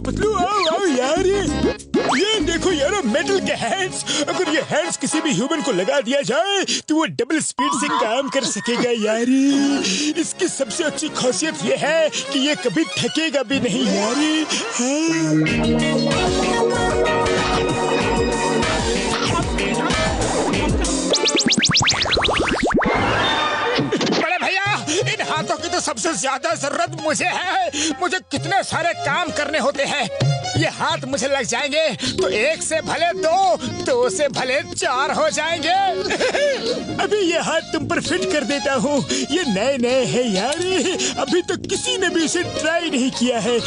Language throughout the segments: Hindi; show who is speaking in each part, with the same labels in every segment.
Speaker 1: पतलू आओ आओ यार, ये देखो यार मेटल के हैंड्स। अगर ये हैंड्स किसी भी ह्यूमन को लगा दिया जाए तो वो डबल स्पीड से काम कर सकेगा यार। इसकी सबसे अच्छी खासियत ये है कि ये कभी थकेगा भी नहीं यार। बड़े भैया, इन हाथों की तो सबसे ज्यादा जरूरत मुझे है। मुझे कितने सारे काम करने होते हैं। ये हाथ मुझे लग जाएंगे तो एक से भले दो, दो से भले चार हो जाएंगे। अभी ये हाथ तुम पर फिट कर देता हूँ। ये नए नए हैं यार, अभी तक किसी ने भी इसे ट्राई नहीं किया है।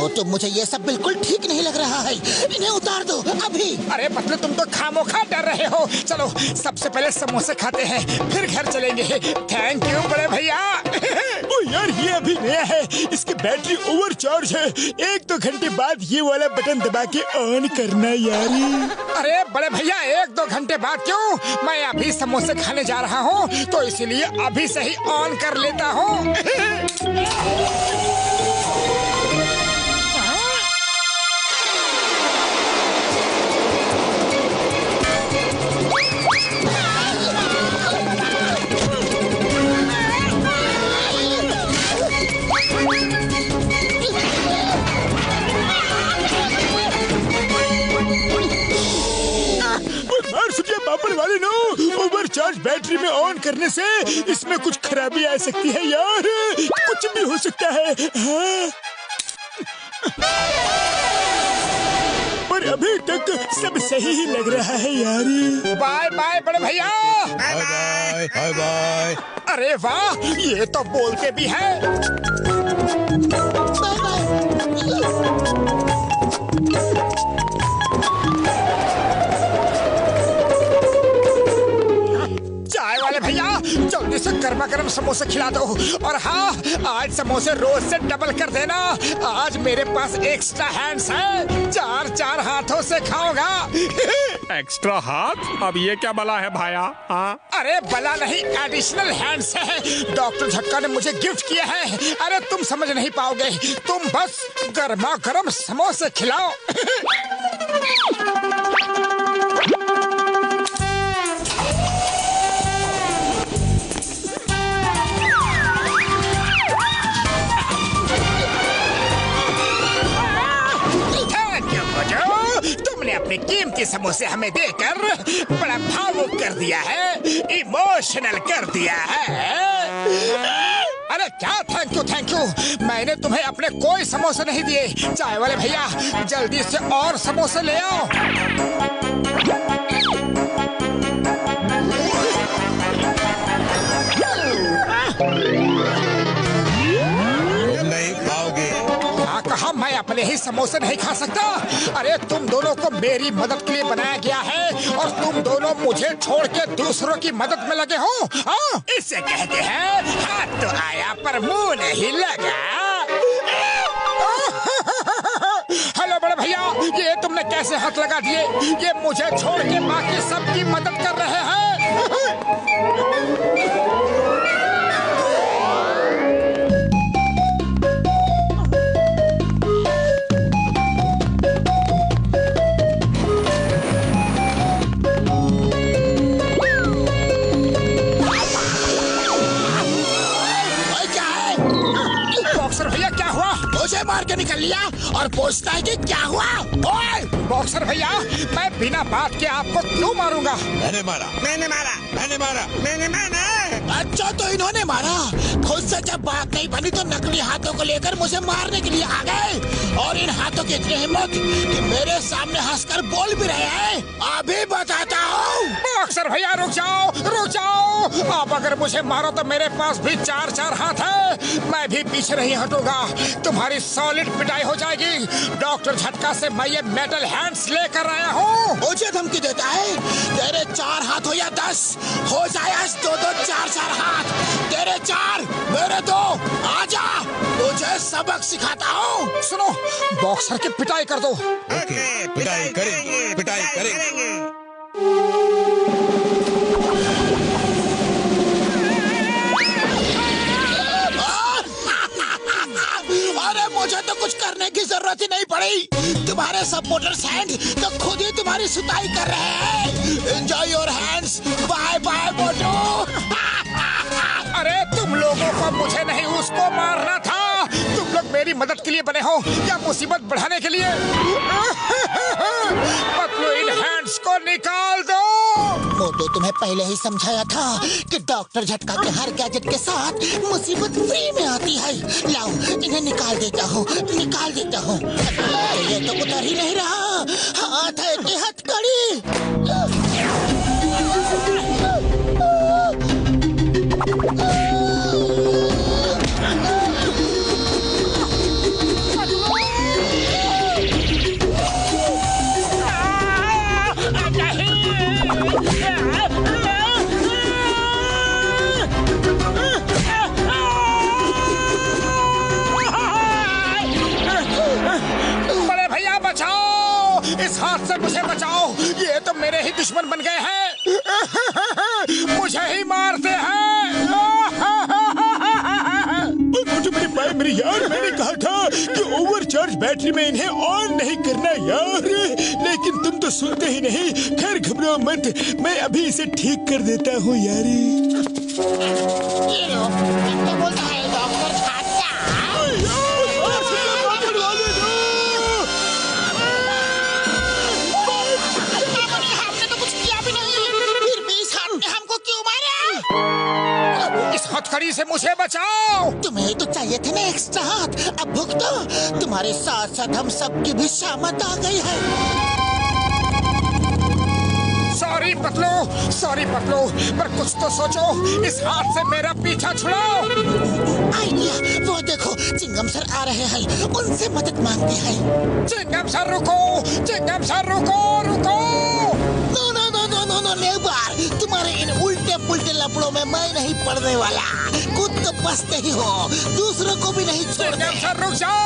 Speaker 2: तो मुझे ये सब बिल्कुल ठीक नहीं लग रहा है। इन्हें उतार दो अभी।
Speaker 1: अरे पतलू, तुम तो खामोखा डर रहे हो। चलो सबसे पहले समोसे खाते हैं, फिर घर चलेंगे। थैंक यू बड़े भैया। ओ यार, ये अभी नया है, इसकी बैटरी ओवर चार्ज है। 1-2 घंटे बाद ये वाला बटन दबा के ऑन करना यार। अरे बड़े भैया, 1-2 घंटे बाद क्यों? मैं अभी समोसे खाने जा रहा हूँ, तो इसीलिए अभी से ही ऑन कर लेता हूँ। पापड़ वाले नो, ओवर चार्ज बैटरी में ऑन करने से इसमें कुछ खराबी आ सकती है यार। कुछ भी हो सकता है। हाँ। पर अभी तक सब सही ही लग रहा है यार। बाय बाय बड़े भैया।
Speaker 3: Bye bye bye bye.
Speaker 1: अरे वाह, ये तो बोलते भी है। चाय वाले भैया, जल्दी से गर्मा गर्म समोसे खिला दो। और हाँ, आज समोसे रोज से डबल कर देना। आज मेरे पास एक्स्ट्रा हैंड्स हैं, 4-4 हाथों से खाऊंगा।
Speaker 4: एक्स्ट्रा हाथ? अब ये क्या बला है भाया? हाँ?
Speaker 1: अरे बला नहीं, एडिशनल हैंड्स है। डॉक्टर झटका ने मुझे गिफ्ट किए हैं। अरे तुम समझ नहीं पाओगे, तुम बस गर्मा गर्म समोसे खिलाओ। तुमने अपने कीमती समोसे हमें देकर बड़ा भावुक कर दिया है, इमोशनल कर दिया है। अरे क्या थैंक यू। मैंने तुम्हें अपने कोई समोसे नहीं दिए। चाय वाले भैया, जल्दी से और समोसे ले आओ।
Speaker 3: नहीं खाओगे?
Speaker 1: कहा मैं अपने ही समोसे नहीं खा सकता। अरे तुम दोनों को मेरी मदद के लिए बनाया गया है और तुम दोनों मुझे छोड़ के दूसरों की मदद में लगे हो। हाँ, इसे कहते हैं हाथ तो आया पर मुंह नहीं लगा। हेलो बड़े भैया, ये तुमने कैसे हाथ लगा दिए? ये मुझे छोड़ के बाकी सबकी मदद कर रहे हैं। मुझे मार के निकल लिया और पूछता है कि क्या हुआ? ओए बॉक्सर भैया, मैं बिना बात के आपको क्यों मारूंगा?
Speaker 3: मैंने मारा।
Speaker 2: अच्छा, तो इन्होंने मारा। खुद से जब बात नहीं बनी तो नकली हाथों को लेकर मुझे मारने के लिए आ गए। और इन हाथों की इतनी हिम्मत कि मेरे सामने हंसकर बोल भी रहे हैं। अभी बताता हूँ।
Speaker 1: बॉक्सर भैया रुक जाओ। आप अगर मुझे मारो तो मेरे पास भी 4-4 हाथ है। मैं भी पीछे नहीं हटूंगा। तुम्हारी सॉलिड पिटाई हो जाएगी। डॉक्टर झटका से मैं ये मेटल हैंड्स लेकर आया हूँ।
Speaker 2: मुझे धमकी देता है? तेरे 4 हाथ हो या 10, हो जाए आज 2-2, 4-4 हाथ। तेरे 4, मेरे 2। आजा, तुझे सबक सिखाता हूँ।
Speaker 1: सुनो, बॉक्सर की पिटाई कर दो।
Speaker 3: ओके, पिटाई करेंगे।
Speaker 2: की जरूरत ही नहीं पड़ी। तुम्हारे सपोर्टर्स हैंड तो खुद ही तुम्हारी सुताई कर रहे हैं। Enjoy your hands. Bye bye मोटू।
Speaker 1: अरे तुम लोगों को मुझे नहीं उसको मारना था। तुम लोग मेरी मदद के लिए बने हो या मुसीबत बढ़ाने के लिए? पतलू इन हैंड्स को निकाल दो।
Speaker 2: मोटू तुम्हें पहले ही समझाया था कि डॉक्टर झटका के हर गैजेट के साथ मुसीबत फ्री में आती है। लाओ इन्हें निकाल देता हूँ, निकाल देता हूँ। ये तो उतर ही नहीं रहा। हाथ है कि हथकड़ी।
Speaker 1: इस हाथ से मुझे बचाओ। ये तो मेरे ही दुश्मन बन गए हैं। मुझे ही मारते हैं।
Speaker 5: मोटू मेरे भाई मेरे यार, मैंने कहा था कि ओवरचार्ज बैटरी में इन्हें ऑन नहीं करना यार, लेकिन तुम तो सुनते ही नहीं। खैर घबराओ मत, मैं अभी इसे ठीक कर देता हूँ यारी।
Speaker 2: ये लो, क्या बोलता है डॉक्टर झटका?
Speaker 1: हथकड़ी से मुझे बचाओ।
Speaker 2: तुम्हें तो चाहिए थे ना एक्स्ट्रा हाथ। अब भुगतो। तुम्हारे साथ साथ हम सबकी भी शामत आ गई है।
Speaker 1: सॉरी पतलू, पर कुछ तो सोचो। इस हाथ से मेरा पीछा छुड़ाओ।
Speaker 2: आइडिया, वो देखो चिंगम सर आ रहे हैं। उनसे मदद मांगते हैं।
Speaker 1: चिंगम सर रुको, चिंगम सर रुको, रुको।
Speaker 2: No no no no no no never. तुम्हारे इन उल्टे पुल्टे लपड़ों में मैं नहीं पड़ने वाला। खुद तो बसते ही हो, दूसरों को भी नहीं छोड़ते।
Speaker 1: चिंगम सर रुक जाओ।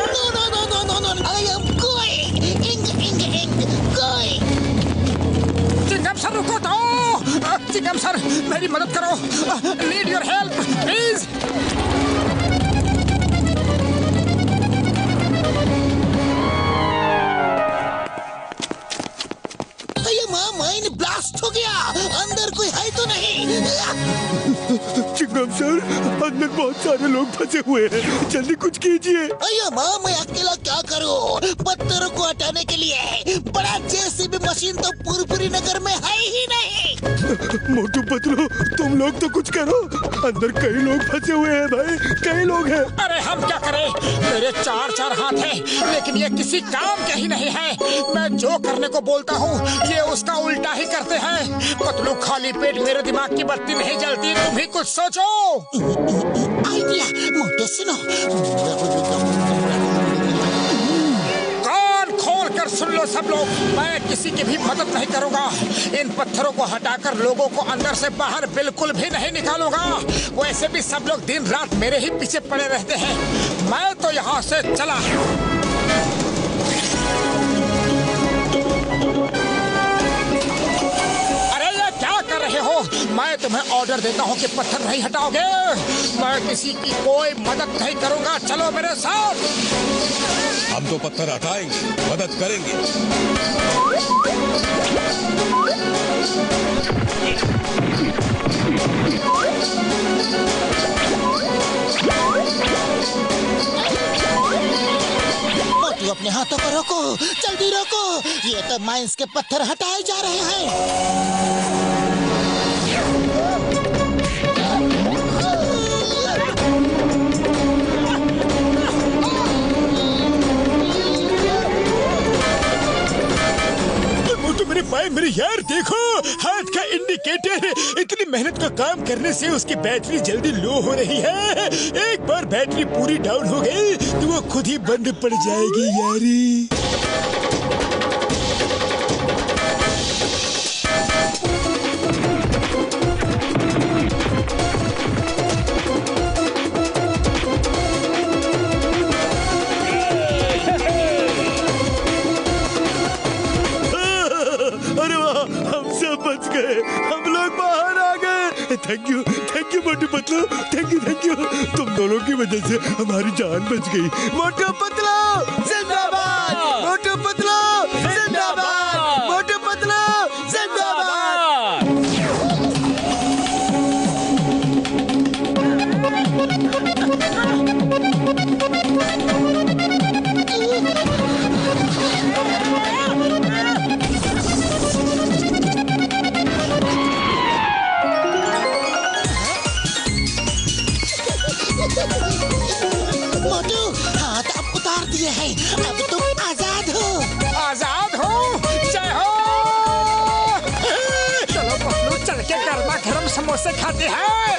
Speaker 2: No no no no no no, I am going.
Speaker 1: Chingam sir रुको तो। चिंगम सर मेरी मदद करो। Need your help please.
Speaker 2: Mine blast हो गया। अंदर कोई है तो नहीं?
Speaker 5: चिंगम सर, अंदर बहुत सारे लोग फंसे हुए हैं, जल्दी कुछ कीजिए।
Speaker 2: अయ్యో माँ, मैं अकेला क्या करूँ? पत्थरों को हटाने के लिए बड़ा जेसीबी मशीन तो पूरी नगर में है ही नहीं।
Speaker 5: मोटू पतलू, तुम लोग तो कुछ करो। अंदर कई लोग फंसे हुए हैं भाई, कई लोग हैं।
Speaker 1: अरे हम क्या करें? मेरे चार हाथ हैं, लेकिन ये किसी काम के ही नहीं है। मैं जो करने को बोलता हूँ ये उसका उल्टा ही करते हैं। पतलू खाली पेट मेरे दिमाग की बत्ती नहीं जलती। तुम ही कुछ सोचो।
Speaker 2: आइडिया, मोटू सुनो।
Speaker 1: कान खोल कर सुन लो सब लोग। मैं किसी की भी मदद नहीं करूंगा। इन पत्थरों को हटाकर लोगों को अंदर से बाहर बिल्कुल भी नहीं निकालूंगा। वैसे भी सब लोग दिन रात मेरे ही पीछे पड़े रहते हैं। मैं तो यहाँ से चला। हो, मैं तुम्हें ऑर्डर देता हूँ कि पत्थर नहीं हटाओगे। मैं किसी की कोई मदद नहीं करूँगा। चलो मेरे साथ।
Speaker 3: हम तो पत्थर हटाएंगे, मदद करेंगे।
Speaker 2: मोटू अपने हाथों को रोको, जल्दी रोको। ये तो माइंस के पत्थर हटाए जा रहे हैं।
Speaker 5: मेरे भाई मेरे यार, देखो हाथ का इंडिकेटर। इतनी मेहनत का काम करने से उसकी बैटरी जल्दी लो हो रही है। एक बार बैटरी पूरी डाउन हो गई तो वो खुद ही बंद पड़ जाएगी यारी।
Speaker 3: Thank you Motu Patlu, thank you. तुम दोनों की वजह से हमारी जान बच गई। मोटू पतलू जिंदाबाद, मोटू पतलू जिंदाबाद, मोटू पतलू जिंदाबाद।
Speaker 2: मोटू, हाथ अब उतार दिए हैं, अब तुम आजाद हो।
Speaker 1: आजाद हो, जय हो। चलो पतलू, चल के गर्मा गर्म समोसे खाते हैं।